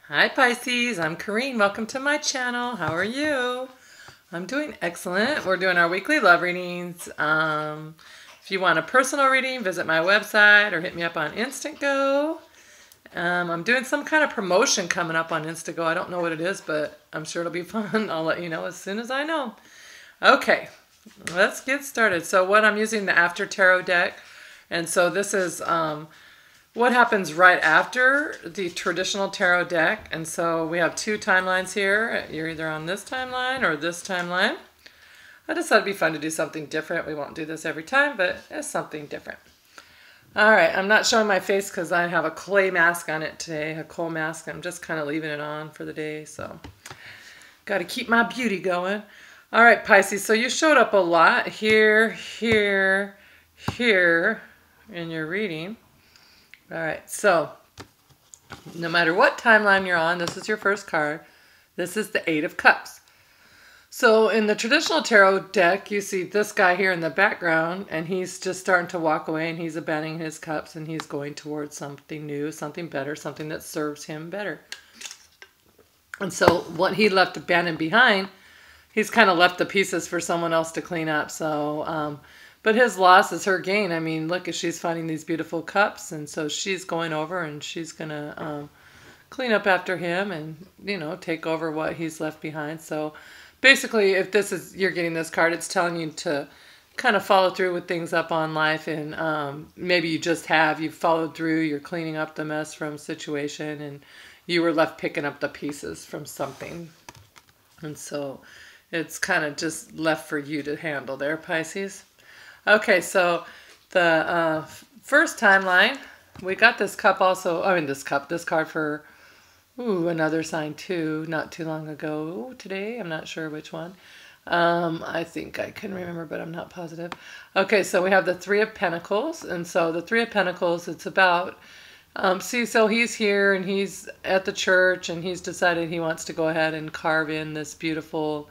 Hi Pisces, I'm Corrine. Welcome to my channel. How are you? I'm doing excellent. We're doing our weekly love readings. If you want a personal reading, visit my website or hit me up on InstantGo. I'm doing some kind of promotion coming up on InstantGo. I don't know what it is, but I'm sure it'll be fun. I'll let you know as soon as I know. Okay, let's get started. So what I'm using the After Tarot deck. And so this is what happens right after the traditional tarot deck. And so we have two timelines here. You're either on this timeline or this timeline. I decided it'd be fun to do something different. We won't do this every time, but it's something different. All right, I'm not showing my face because I have a clay mask on it today, a coal mask. I'm just kind of leaving it on for the day, so got to keep my beauty going. All right, Pisces, so you showed up a lot here, here, here in your reading. All right, so no matter what timeline you're on, this is your first card. This is the Eight of Cups. So in the traditional tarot deck, you see this guy here in the background, and he's just starting to walk away, and he's abandoning his cups, and he's going towards something new, something better, something that serves him better. And so what he left abandoned behind, he's kind of left the pieces for someone else to clean up. So, but his loss is her gain. I mean, look, she's finding these beautiful cups, and so she's going over and she's going to clean up after him and, you know, take over what he's left behind. So basically, if this is, you're getting this card, it's telling you to kind of follow through with things up on life. And maybe you just have, you've followed through, you're cleaning up the mess from a situation, and you were left picking up the pieces from something. And so it's kind of just left for you to handle there, Pisces. Okay, so the first timeline, we got this cup also, this card for, another sign too, not too long ago. Today, I'm not sure which one. I think I can remember, but I'm not positive. Okay, so we have the Three of Pentacles, and so the Three of Pentacles, it's about, so he's here, and he's at the church, and he's decided he wants to go ahead and carve in this beautiful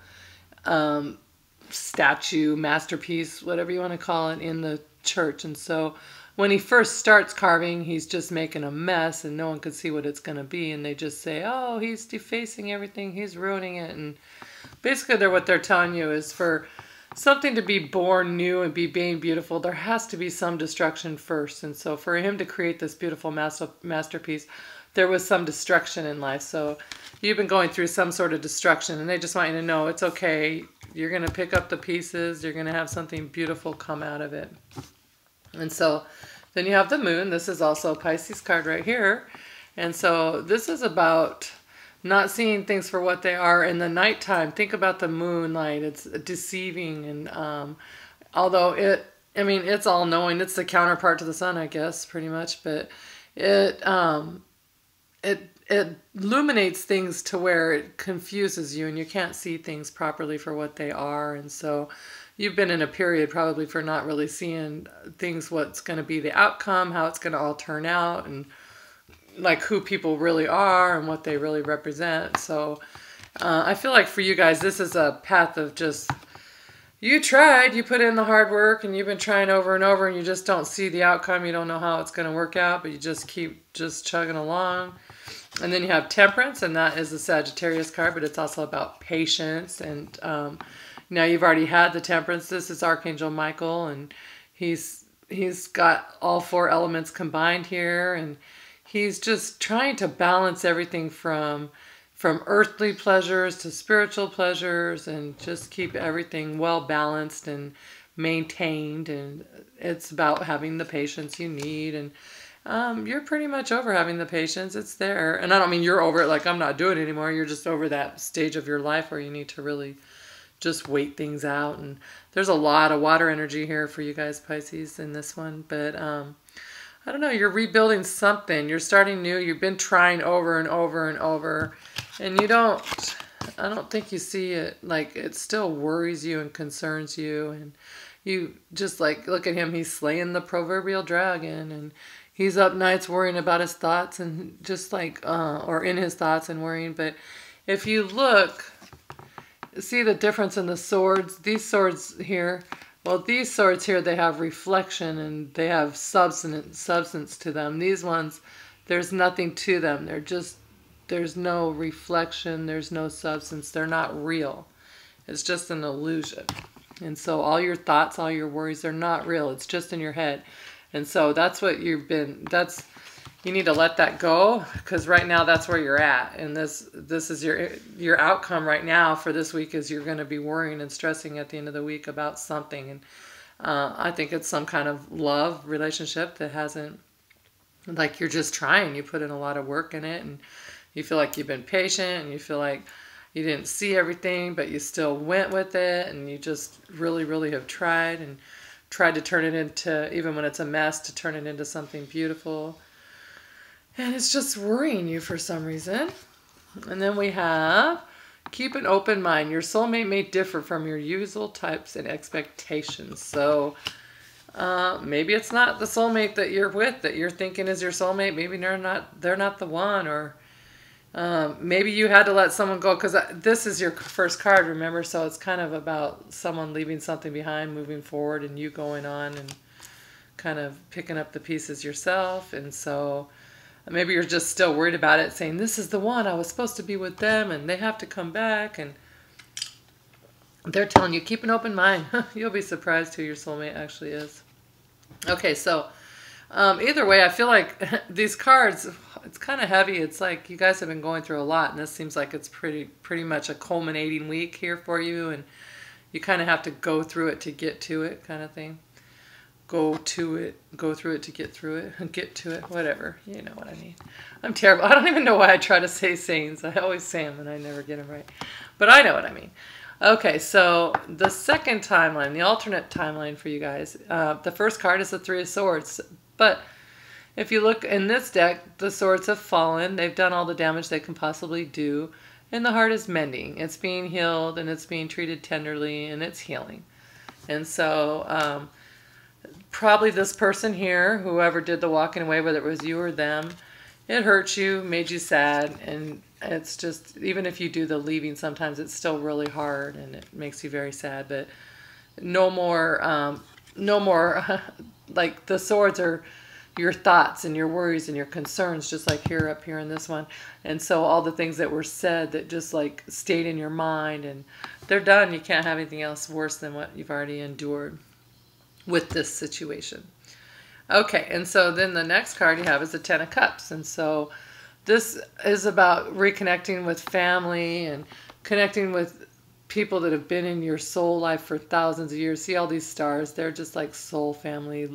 statue, masterpiece, whatever you want to call it, in the church. And so when he first starts carving, he's just making a mess and no one could see what it's going to be, and they just say, oh, he's defacing everything, he's ruining it. And basically what they're telling you is for something to be born new and be being beautiful, there has to be some destruction first. And so for him to create this beautiful masterpiece, there was some destruction in life. So you've been going through some sort of destruction, and they just want you to know it's okay. You're going to pick up the pieces. You're going to have something beautiful come out of it. And so then you have the moon. This is also a Pisces card right here. And so this is about not seeing things for what they are in the nighttime. Think about the moonlight. It's deceiving. And although it's all knowing. It's the counterpart to the sun, I guess, pretty much. But it illuminates things to where it confuses you and you can't see things properly for what they are. And so you've been in a period probably for not really seeing things, what's going to be the outcome, how it's going to all turn out, and like who people really are and what they really represent. So I feel like for you guys, this is a path of just, you tried, you put in the hard work, and you've been trying over and over, and you just don't see the outcome. You don't know how it's going to work out, but you just keep just chugging along. And then you have Temperance, and that is a Sagittarius card, but it's also about patience. And now you've already had the Temperance. This is Archangel Michael, and he's got all four elements combined here, and he's just trying to balance everything from earthly pleasures to spiritual pleasures, and just keep everything well balanced and maintained. And it's about having the patience you need. And you're pretty much over having the patience. It's there. And I don't mean you're over it like I'm not doing it anymore. You're just over that stage of your life where you need to really just wait things out. And there's a lot of water energy here for you guys, Pisces, in this one. But I don't know. You're rebuilding something. You're starting new. You've been trying over and over and over. And I don't think you see it. Like, it still worries you and concerns you. And you just like, look at him. He's slaying the proverbial dragon. And he's up nights worrying about his thoughts and just like, or in his thoughts and worrying. But if you look, see the difference in the swords. These swords here, well, these swords here, they have reflection and they have substance to them. These ones, there's nothing to them. They're just there's no reflection, there's no substance, they're not real. It's just an illusion. And so all your thoughts, all your worries, they're not real. It's just in your head. And so that's what you need to let that go, because right now that's where you're at. And this is your outcome right now for this week, is you're going to be worrying and stressing at the end of the week about something. And I think it's some kind of love relationship that hasn't, like, you're just trying. You put in a lot of work in it, and you feel like you've been patient, and you feel like you didn't see everything, but you still went with it, and you just really, really have tried to turn it into, even when it's a mess, to turn it into something beautiful. And it's just worrying you for some reason. And then we have, keep an open mind. Your soulmate may differ from your usual types and expectations. So maybe it's not the soulmate that you're with that you're thinking is your soulmate. Maybe they're not the one. Or maybe you had to let someone go, because this is your first card, remember? So it's kind of about someone leaving something behind, moving forward, and you going on and kind of picking up the pieces yourself. And so maybe you're just still worried about it, saying, this is the one, I was supposed to be with them, and they have to come back. And they're telling you, keep an open mind. You'll be surprised who your soulmate actually is. Okay, so either way, I feel like these cards, it's kind of heavy. It's like you guys have been going through a lot, and this seems like it's pretty much a culminating week here for you, and you kind of have to go through it to get to it, kind of thing. Go through it to get through it, get to it, whatever. You know what I mean. I'm terrible. I don't even know why I try to say sayings. I always say them and I never get them right. But I know what I mean. Okay, so the second timeline, the alternate timeline for you guys. The first card is the Three of Swords. But if you look in this deck, the swords have fallen. They've done all the damage they can possibly do. And the heart is mending. It's being healed, and it's being treated tenderly, and it's healing. And so probably this person here, whoever did the walking away, whether it was you or them, it hurt you, made you sad, and it's just, even if you do the leaving, sometimes it's still really hard and it makes you very sad. But no more, like the swords are your thoughts and your worries and your concerns, just like here up here in this one. And so all the things that were said that just like stayed in your mind, and they're done. You can't have anything else worse than what you've already endured with this situation. Okay, and so then the next card you have is the Ten of Cups. And so this is about reconnecting with family and connecting with people that have been in your soul life for thousands of years. See all these stars? They're just like soul family,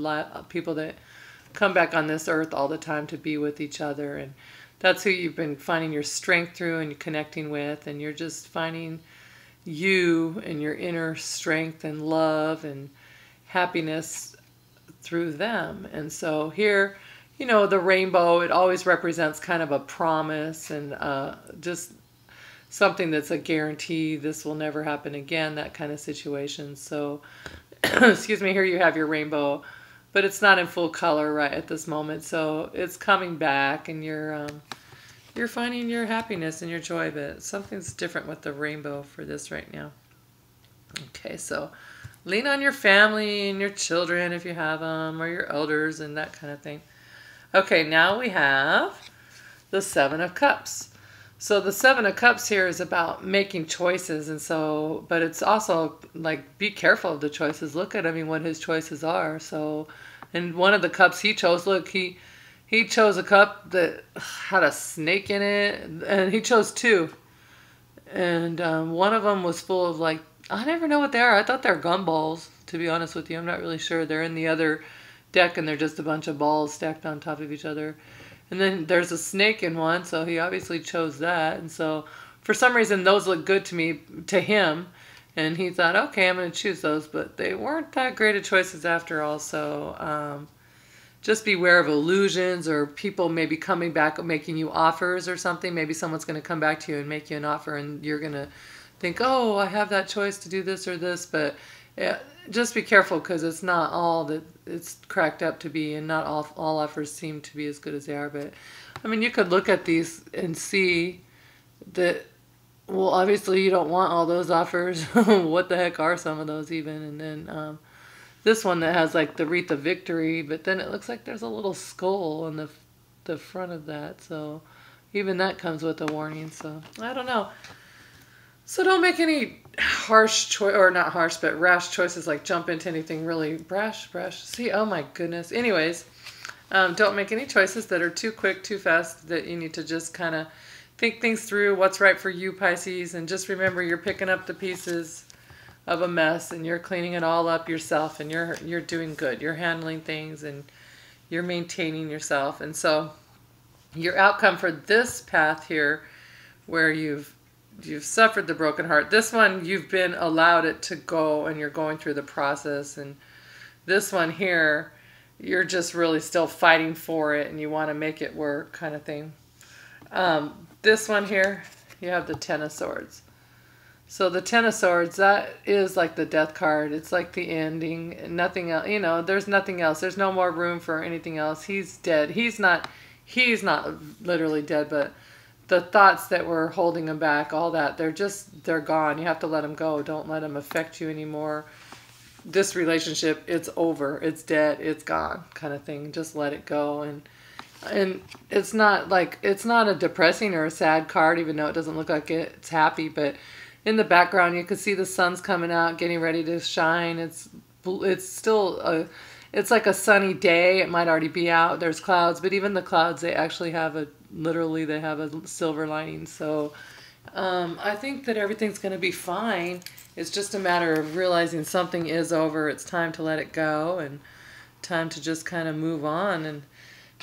people that come back on this earth all the time to be with each other. And that's who you've been finding your strength through and connecting with. And you're just finding you and your inner strength and love and happiness through them. And so here, you know, the rainbow, it always represents kind of a promise and just something that's a guarantee, this will never happen again, that kind of situation. So, excuse me, here you have your rainbow, but it's not in full color right at this moment. So it's coming back, and you're finding your happiness and your joy, but something's different with the rainbow for this right now. Okay, so lean on your family and your children if you have them, or your elders and that kind of thing. Okay, now we have the Seven of Cups. So the Seven of Cups here is about making choices, and so, but it's also like, be careful of the choices. Look at, I mean, what his choices are. So, and one of the cups he chose, look, he chose a cup that had a snake in it, and he chose two. And one of them was full of, like, I never know what they are. I thought they're gumballs, to be honest with you. I'm not really sure. They're in the other deck, and they're just a bunch of balls stacked on top of each other. And then there's a snake in one, so he obviously chose that. And so for some reason, those look good to him. And he thought, okay, I'm going to choose those. But they weren't that great of choices after all. So just beware of illusions, or people maybe coming back, making you offers or something. Maybe someone's going to come back to you and make you an offer, and you're going to think, oh, I have that choice to do this or this. But just be careful, because it's not all that it's cracked up to be, and not all offers seem to be as good as they are. But I mean, you could look at these and see that, well, obviously you don't want all those offers. What the heck are some of those even? And then this one that has like the wreath of victory, but then it looks like there's a little skull on the front of that. So Even that comes with a warning, so I don't know. So don't make any harsh choice, or not harsh, but rash choices, like jump into anything really brash. See, oh my goodness. Anyways, don't make any choices that are too quick, too fast, that you need to just kind of think things through, what's right for you, Pisces, and just remember you're picking up the pieces of a mess and you're cleaning it all up yourself, and you're doing good. You're handling things and you're maintaining yourself. And so your outcome for this path here, where you've suffered the broken heart, this one you've been allowed it to go and you're going through the process, and this one here you're just really still fighting for it and you want to make it work, kind of thing. This one here, you have the Ten of Swords. So the Ten of Swords, that is like the death card. It's like the ending. Nothing else, you know, there's nothing else. There's no more room for anything else. He's dead. He's not literally dead, but the thoughts that were holding him back, all that, they're gone. You have to let them go. Don't let them affect you anymore. This relationship, it's over. It's dead. It's gone, kind of thing. Just let it go. And it's not a depressing or a sad card, even though it doesn't look like it's happy, but in the background you can see the sun's coming out, getting ready to shine. It's still it's like a sunny day. It might already be out. There's clouds, but even the clouds, they actually have literally they have a silver lining. So I think that everything's going to be fine. It's just a matter of realizing something is over. It's time to let it go and time to just kind of move on and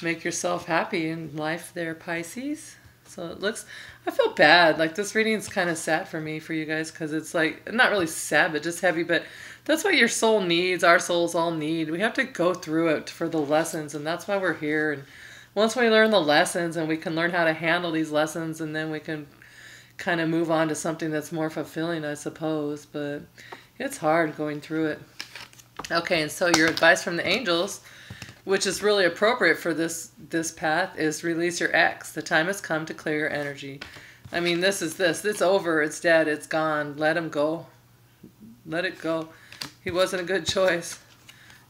make yourself happy in life there, Pisces. So it looks, I feel bad. Like this reading is kind of sad for me, for you guys, because it's like, not really sad, but just heavy. But that's what your soul needs. Our souls all need. We have to go through it for the lessons, and that's why we're here. And once we learn the lessons and we can learn how to handle these lessons, and then we can kind of move on to something that's more fulfilling, I suppose. But it's hard going through it. Okay, and so your advice from the angels, which is really appropriate for this path, is release your ex. The time has come to clear your energy. I mean, it's over, it's dead, it's gone. Let him go. Let it go. He wasn't a good choice.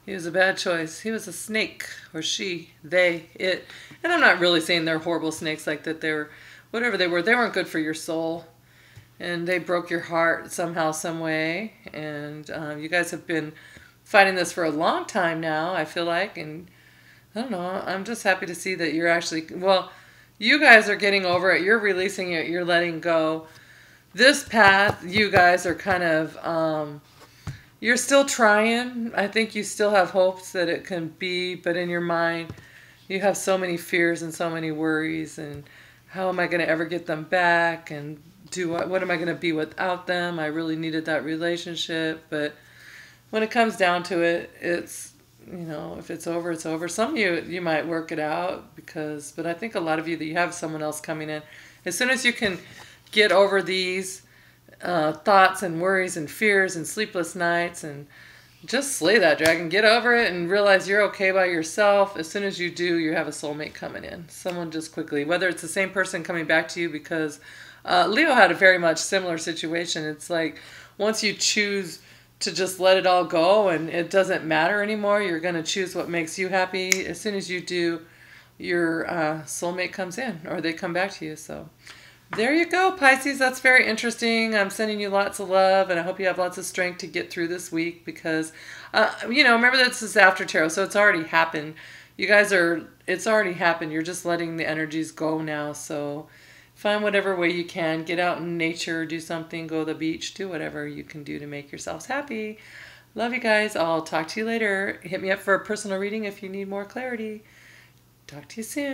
He was a bad choice. He was a snake, or she, they, it. And I'm not really saying they're horrible snakes, like that they're, whatever they weren't good for your soul. And they broke your heart somehow, some way. And you guys have been fighting this for a long time now, I feel like, and I don't know, I'm just happy to see that you're actually, well, you guys are getting over it, you're releasing it, you're letting go. This path, you guys are kind of, you're still trying. I think you still have hopes that it can be, but in your mind, you have so many fears and so many worries, and how am I going to ever get them back, and what am I going to be without them? I really needed that relationship, but when it comes down to it, it's, you know, if it's over, it's over. Some of you might work it out, but I think a lot of you, that you have someone else coming in. As soon as you can get over these thoughts and worries and fears and sleepless nights, and just slay that dragon, get over it and realize you're okay by yourself. As soon as you do, you have a soulmate coming in. Someone just quickly, whether it's the same person coming back to you, because Leo had a very much similar situation. It's like once you choose to just let it all go and it doesn't matter anymore, you're going to choose what makes you happy. As soon as you do, your soulmate comes in, or they come back to you. So there you go, Pisces. That's very interesting. I'm sending you lots of love, and I hope you have lots of strength to get through this week, because you know, remember that this is after tarot, so it's already happened. You guys it's already happened. You're just letting the energies go now. So find whatever way you can. Get out in nature, do something, go to the beach, do whatever you can do to make yourselves happy. Love you guys. I'll talk to you later. Hit me up for a personal reading if you need more clarity. Talk to you soon.